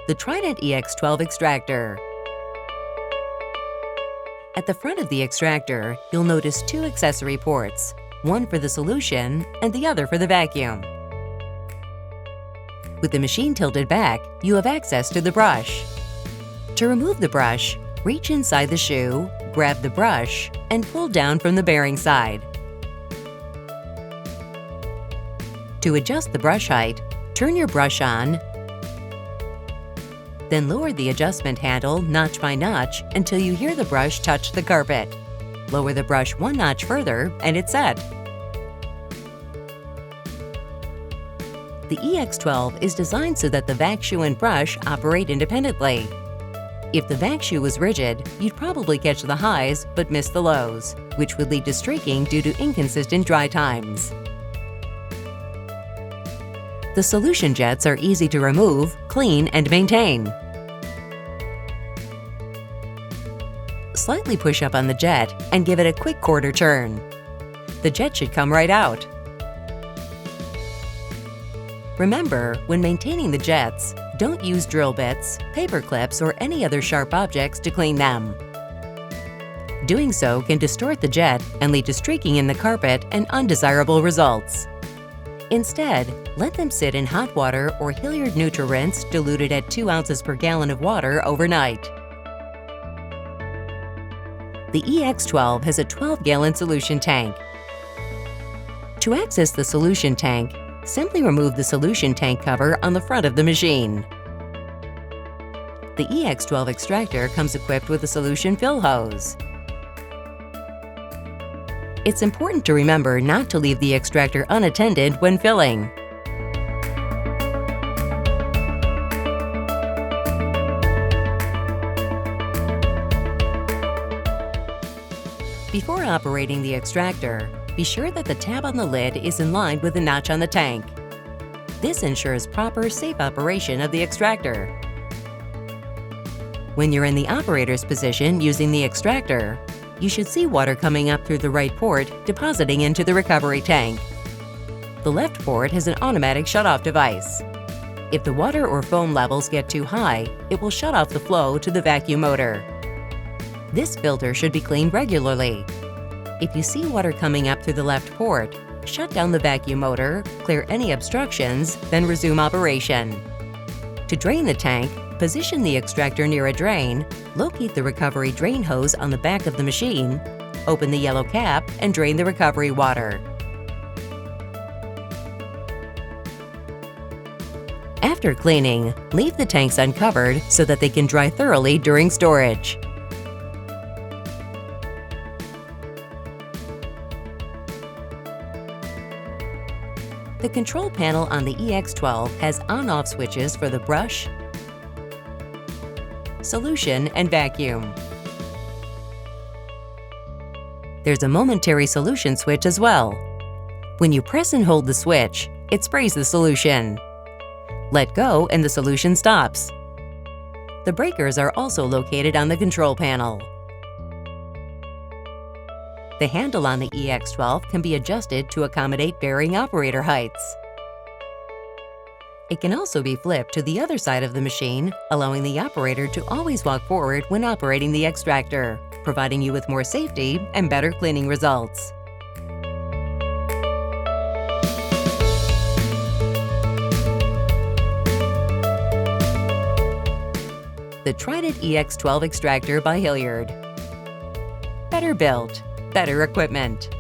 the Trident EX12 Extractor. At the front of the extractor, you'll notice two accessory ports, one for the solution and the other for the vacuum. With the machine tilted back, you have access to the brush. To remove the brush, reach inside the shoe, grab the brush, and pull down from the bearing side. To adjust the brush height, turn your brush on, then lower the adjustment handle notch by notch until you hear the brush touch the carpet. Lower the brush one notch further and it's set. The EX12 is designed so that the vac shoe and brush operate independently. If the vac shoe was rigid, you'd probably catch the highs but miss the lows, which would lead to streaking due to inconsistent dry times. The solution jets are easy to remove, clean, and maintain. Slightly push up on the jet and give it a quick quarter turn. The jet should come right out. Remember, when maintaining the jets, don't use drill bits, paper clips, or any other sharp objects to clean them. Doing so can distort the jet and lead to streaking in the carpet and undesirable results. Instead, let them sit in hot water or Hillyard Nutri-Rinse diluted at 2 ounces per gallon of water overnight. The EX12 has a 12-gallon solution tank. To access the solution tank, simply remove the solution tank cover on the front of the machine. The EX12 extractor comes equipped with a solution fill hose. It's important to remember not to leave the extractor unattended when filling. Before operating the extractor, be sure that the tab on the lid is in line with the notch on the tank. This ensures proper, safe operation of the extractor. When you're in the operator's position using the extractor, you should see water coming up through the right port, depositing into the recovery tank. The left port has an automatic shut-off device. If the water or foam levels get too high, it will shut off the flow to the vacuum motor. This filter should be cleaned regularly. If you see water coming up through the left port, shut down the vacuum motor, clear any obstructions, then resume operation. To drain the tank, position the extractor near a drain, locate the recovery drain hose on the back of the machine, open the yellow cap, and drain the recovery water. After cleaning, leave the tanks uncovered so that they can dry thoroughly during storage. The control panel on the EX12 has on-off switches for the brush, solution, and vacuum. There's a momentary solution switch as well. When you press and hold the switch, it sprays the solution. Let go and the solution stops. The breakers are also located on the control panel. The handle on the EX12 can be adjusted to accommodate varying operator heights. It can also be flipped to the other side of the machine, allowing the operator to always walk forward when operating the extractor, providing you with more safety and better cleaning results. The Trident EX12 Extractor by Hillyard. Better built, better equipment.